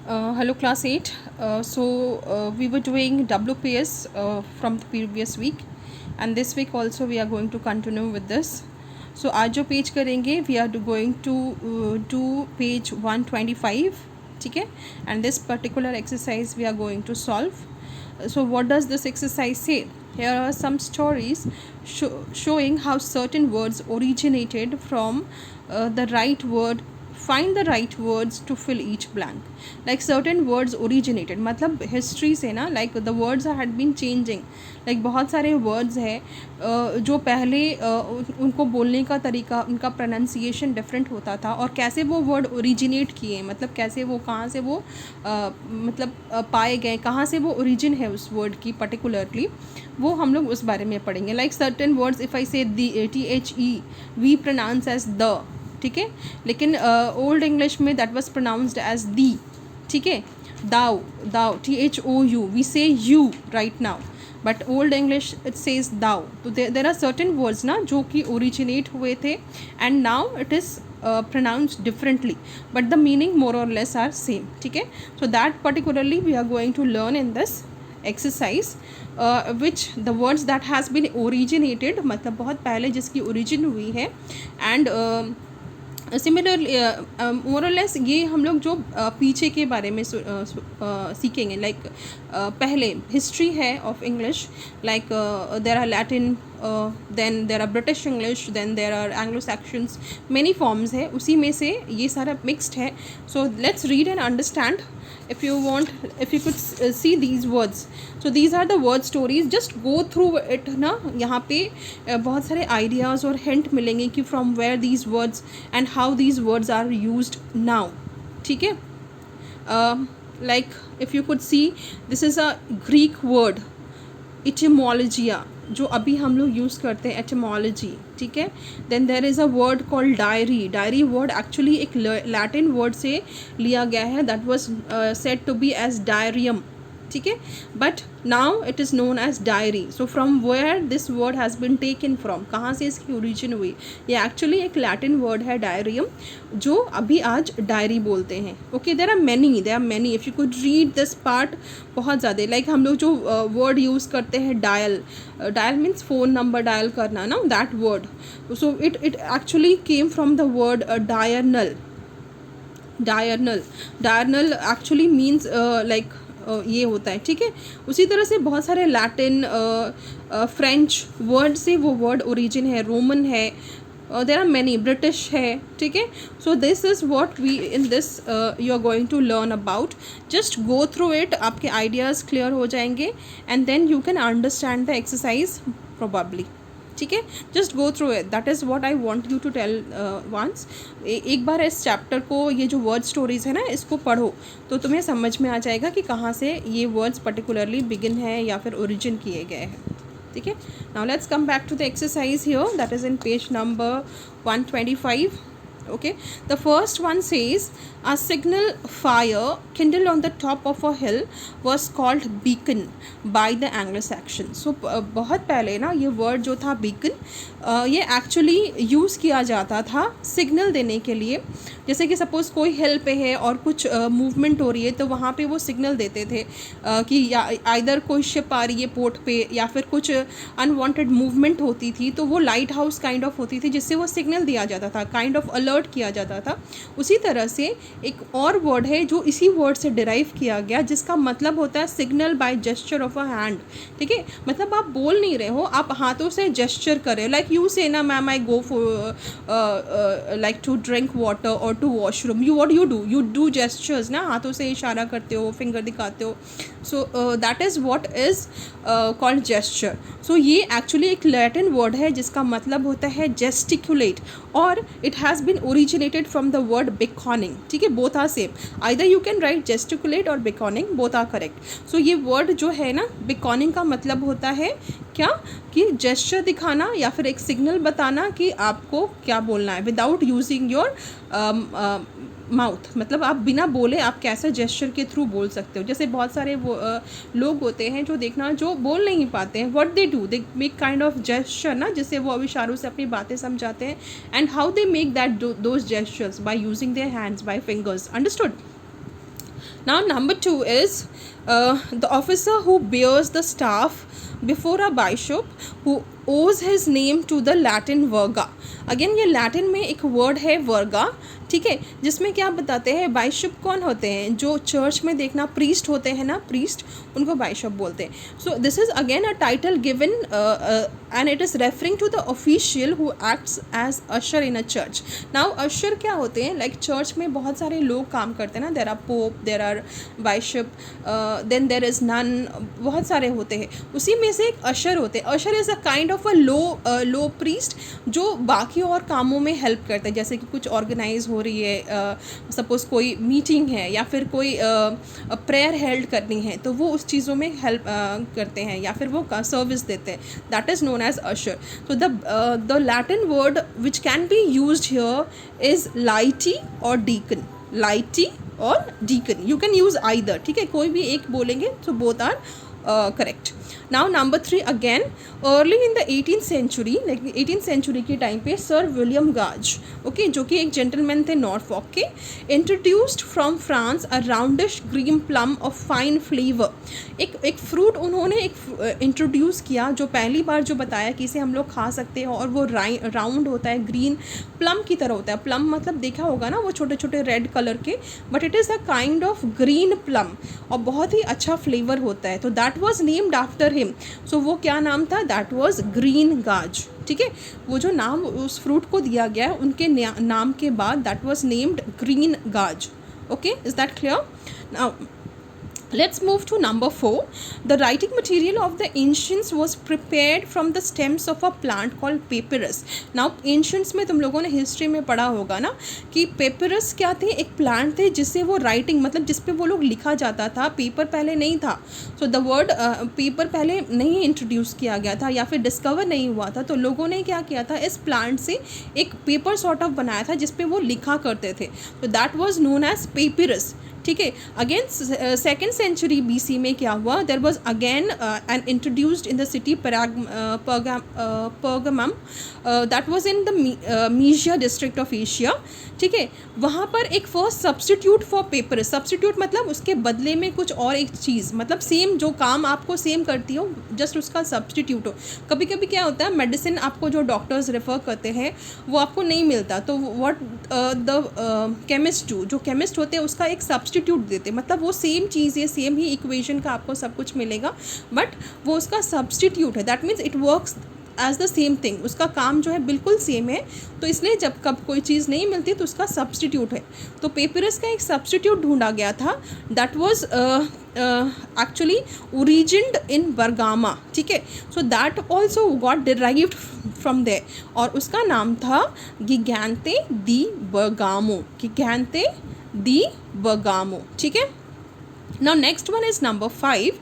Hello class 8. We were doing WPS from the previous week, and this week also we are going to continue with this. So आज जो page करेंगे we are going to do page 125, ठीक है, and this particular exercise we are going to solve. So what does this exercise say? Here are some stories showing how certain words originated from the right word. Find the right words to fill each blank. Like certain words originated, मतलब history से ना, like the words had been changing. like बहुत सारे words है जो पहले उनको बोलने का तरीका, उनका प्रोनाउंसिएशन डिफरेंट होता था, और कैसे वो वर्ड ओरिजिनेट किए, मतलब कैसे वो, कहाँ से वो मतलब पाए गए, कहाँ से वो ओरिजिन है उस वर्ड की पर्टिकुलरली, वो हम लोग उस बारे में पढ़ेंगे. Like certain words, if I say THE we pronounce as the, ठीक है, लेकिन ओल्ड इंग्लिश में that was pronounced as thee, ठीक है. Thou, thou, THOU, we say you right now, but old English it says thou. तो there are certain words ना जो कि ओरिजिनेट हुए थे, and now it is pronounced differently, but the meaning more or less are same, ठीक है. So that particularly we are going to learn in this exercise, which the words that has been originated, मतलब बहुत पहले जिसकी origin हुई है, and similarly मोर और less ये हम लोग जो पीछे के बारे में सीखेंगे. लाइक पहले हिस्ट्री है of English, like there are Latin, then there are British English, then there are Anglo Saxons, many forms है, उसी में से ये सारा मिक्सड है. So let's read and understand. if you want, if you could see these words, so these are the word stories, just go through it ना. यहाँ पे बहुत सारे ideas और hint मिलेंगे कि from where these words and how these words are used now, ठीक है. Like if you could see, this is a Greek word etymologia, जो अभी हम लोग यूज़ करते हैं, एटमोलॉजी, ठीक है. Then there is a word called diary. Diary word actually एक लैटिन वर्ड से लिया गया है, that was said to be as diarium, ठीक है, but now it is known as diary. So from where this word has been taken from, कहाँ से इसकी ओरिजिन हुई, ये एक्चुअली एक लैटिन वर्ड है डायरियम, जो अभी आज डायरी बोलते हैं. Okay, there are many, if you could read this part, बहुत ज़्यादा. लाइक हम लोग जो वर्ड यूज़ करते हैं, dial, dial means phone number dial करना ना, that word. So it actually came from the word diurnal. Diurnal actually means like ये होता है, ठीक है. उसी तरह से बहुत सारे लैटिन, फ्रेंच वर्ड से वो वर्ड ओरिजिन है, रोमन है, देर आर मैनी, ब्रिटिश है, ठीक है. So this is what we in this you are going to learn about. Just go through it, आपके आइडियाज़ क्लियर हो जाएंगे, and then you can understand the exercise probably, ठीक है. Just go through it, that is what I want you to tell once. एक बार इस chapter को, ये जो वर्ड स्टोरीज़ है ना, इसको पढ़ो तो तुम्हें समझ में आ जाएगा कि कहाँ से ये वर्ड्स पर्टिकुलरली बिगिन है या फिर ओरिजिन किए गए हैं, ठीक है. Now let's come back to the exercise here, that is in page number 125. Okay, the first one says a signal fire kindled on the top of a hill was called beacon by the Anglo-Saxons. So बहुत पहले ना ये word जो था beacon, ये actually use किया जाता था सिग्नल देने के लिए. जैसे कि सपोज़ कोई हिल पे है और कुछ मूवमेंट हो रही है, तो वहाँ पे वो सिग्नल देते थे कि या आइदर कोई शिप आ रही है पोर्ट पे, या फिर कुछ अनवांटेड मूवमेंट होती थी, तो वो लाइट हाउस काइंड ऑफ होती थी, जिससे वो सिग्नल दिया जाता था, काइंड ऑफ अलर्ट किया जाता था. उसी तरह से एक और वर्ड है जो इसी वर्ड से डिराइव किया गया, जिसका मतलब होता है signal by gesture of a hand, ठीक है. मतलब आप बोल नहीं रहे हो, आप हाथों से जेस्चर कर रहे हो. लाइक यू से ना, ma'am I go for like to drink water और to washroom, you what you do gestures ना, हाथों से इशारा करते हो, फिंगर दिखाते हो. So that is what is called gesture. सो ये एक्चुअली एक लैटिन वर्ड है जिसका मतलब होता है जेस्टिकुलेट, और it has been originated from the word beckoning, ठीक है. Both are same, either you can write gesticulate और beckoning, both are correct. So ये वर्ड जो है ना, बेकॉनिंग का मतलब होता है क्या, कि जेस्चर दिखाना या फिर एक सिग्नल बताना कि आपको क्या बोलना है, विदाउट यूजिंग योर माउथ. मतलब आप बिना बोले आप कैसे जेस्चर के थ्रू बोल सकते हो. जैसे बहुत सारे वो लोग होते हैं जो देखना, जो बोल नहीं पाते हैं, what they do, they make kind of gesture ना, जिससे वो अब इशारों से अपनी बातें समझाते हैं. And how they make that those gestures by using their hands, by fingers, understood. Now number 2 is the officer who bears the staff before a bishop who owes his name to the Latin virga. Again ये Latin में एक word है वर्गा, ठीक है, जिसमें क्या बताते हैं बाइशप कौन होते हैं, जो चर्च में देखना प्रीस्ट होते हैं ना, प्रीस्ट, उनको बाइशप बोलते हैं. So this is again a title given and it is referring to the official who acts as usher in a church. Now usher क्या होते हैं, लाइक चर्च में बहुत सारे लोग काम करते हैं ना, there are pope, there are bishop, then there is nun, बहुत सारे होते हैं, उसी में से एक अशर होते हैं. Usher is a kind of a low priest जो बाकी और कामों में हेल्प करते हैं, जैसे कि कुछ ऑर्गेनाइज हो रही है, सपोज़ कोई मीटिंग है या फिर कोई प्रेयर हेल्ड करनी है, तो वो उस चीज़ों में हेल्प करते हैं या फिर वो सर्विस देते हैं. That is known as usher. तो the Latin word which can be used here is laity और डीकन. लाइटी और deacon, you can use either, ठीक है, कोई भी एक बोलेंगे तो both are correct. Now number 3 again, early in the 18th century, like 18th century के टाइम पे सर विलियम गाज, ओके, जो कि एक जेंटलमैन थे नॉर्फॉक के, introduced from France a राउंडिश green plum of fine flavour. एक फ्रूट उन्होंने एक इंट्रोड्यूस किया जो पहली बार जो बताया कि इसे हम लोग खा सकते हैं, और वो राउंड होता है, ग्रीन प्लम की तरह होता है. प्लम मतलब देखा होगा ना, वो छोटे छोटे रेड कलर के, but it is a kind of green plum और बहुत ही अच्छा फ्लेवर होता है. तो that was named after him. So वो क्या नाम था, दैट वॉज ग्रीन गाज, ठीक है, वो जो नाम उस फ्रूट को दिया गया है उनके नाम के बाद, दैट वॉज नेम्ड ग्रीन गाज. Okay, is that clear? Now let's move to number 4. The writing material of the ancients was prepared from the stems of a plant called papyrus. Now ancients में तुम लोगों ने history में पढ़ा होगा ना कि पेपरस क्या थे, एक प्लांट थे जिससे वो राइटिंग, मतलब जिस पे वो लोग लिखा जाता था. पेपर पहले नहीं था, सो द वर्ड पेपर पहले नहीं इंट्रोड्यूस किया गया था या फिर डिस्कवर नहीं हुआ था. तो लोगों ने क्या किया था, इस प्लांट से एक पेपर सॉर्ट ऑफ बनाया था जिस पे वो लिखा करते थे. तो that was known as papyrus, ठीक है. अगेन 2nd सेंचुरी BC में क्या हुआ, there was again and introduced in the city Pergamum, that was in the Mysia district of Asia, ठीक है. वहाँ पर एक first substitute for paper, substitute मतलब उसके बदले में कुछ और एक चीज़, मतलब सेम जो काम आपको सेम करती हो, जस्ट उसका सब्सटीट्यूट हो. कभी कभी क्या होता है, मेडिसिन आपको जो डॉक्टर्स रेफ़र करते हैं वो आपको नहीं मिलता, तो व्हाट द केमिस्ट डू, जो केमिस्ट होते हैं उसका एक सब्सटीट्यूट देते, मतलब वो सेम चीज़ है, सेम ही इक्वेशन का आपको सब कुछ मिलेगा, बट वो उसका सब्सटीट्यूट है. That means it works as the same thing, उसका काम जो है बिल्कुल सेम है, तो इसलिए जब कब कोई चीज़ नहीं मिलती तो उसका सब्सटीट्यूट है. तो पेपरस का एक सब्सटीट्यूट ढूंढा गया था, that was actually originated in Bergama, ठीक है. So that also got derived from there, और उसका नाम था गिगैंते दी बर्गामो, गिगैंते दी बर्गामो, ठीक है. Now next one is number 5,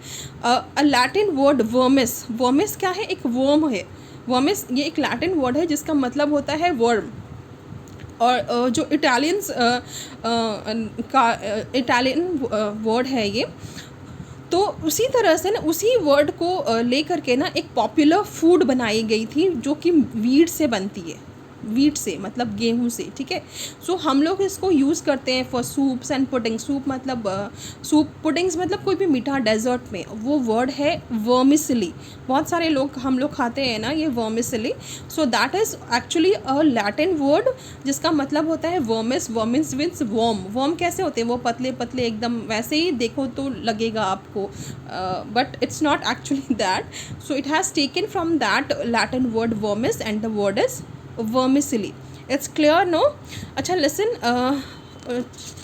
a Latin word vermis. Vermis क्या है, एक वर्म है. वर्मिस ये एक लैटिन वर्ड है जिसका मतलब होता है वर्म, और जो इटालियंस का इटालियन वर्ड है ये, तो उसी तरह से ना उसी वर्ड को लेकर के ना एक पॉपुलर फूड बनाई गई थी जो कि वीट से बनती है, वीट से मतलब गेहूं से, ठीक है. सो हम लोग इसको यूज़ करते हैं for soups and pudding. Soup मतलब सूप, पुडिंग्स मतलब कोई भी मीठा डेजर्ट में. वो वर्ड है वर्मिसली, बहुत सारे लोग हम लोग खाते हैं ना ये vermicelli. So that is actually a Latin word जिसका मतलब होता है vermis. Vermis means worm. Worm कैसे होते हैं, वो पतले पतले एकदम, वैसे ही देखो तो लगेगा आपको, but it's not actually that. So it has taken from that Latin word vermis and the word is vermicelli. It's clear, no? अच्छा listen,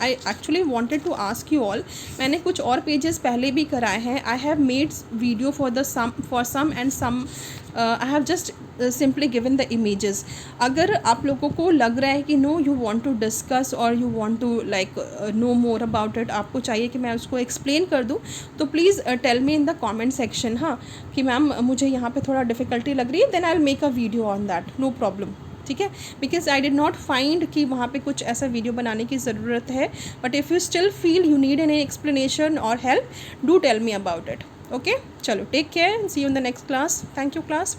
I actually wanted to ask you all, मैंने कुछ और पेजेस पहले भी कराए हैं. I have made video for some and some I have just simply given the images. अगर आप लोगों को लग रहा है कि no you want to discuss or you want to like know more about it, आपको चाहिए कि मैं उसको explain कर दूँ, तो please tell me in the comment section, हाँ, कि मैम मुझे यहाँ पे थोड़ा डिफ़िकल्टी लग रही है, then I'll make a video on that, no problem, ठीक है. Because I did not find कि वहाँ पे कुछ ऐसा वीडियो बनाने की ज़रूरत है, but if you still feel you need any explanation और help, do tell me about it. Okay, चलो, take care, see you in the next class. Thank you class.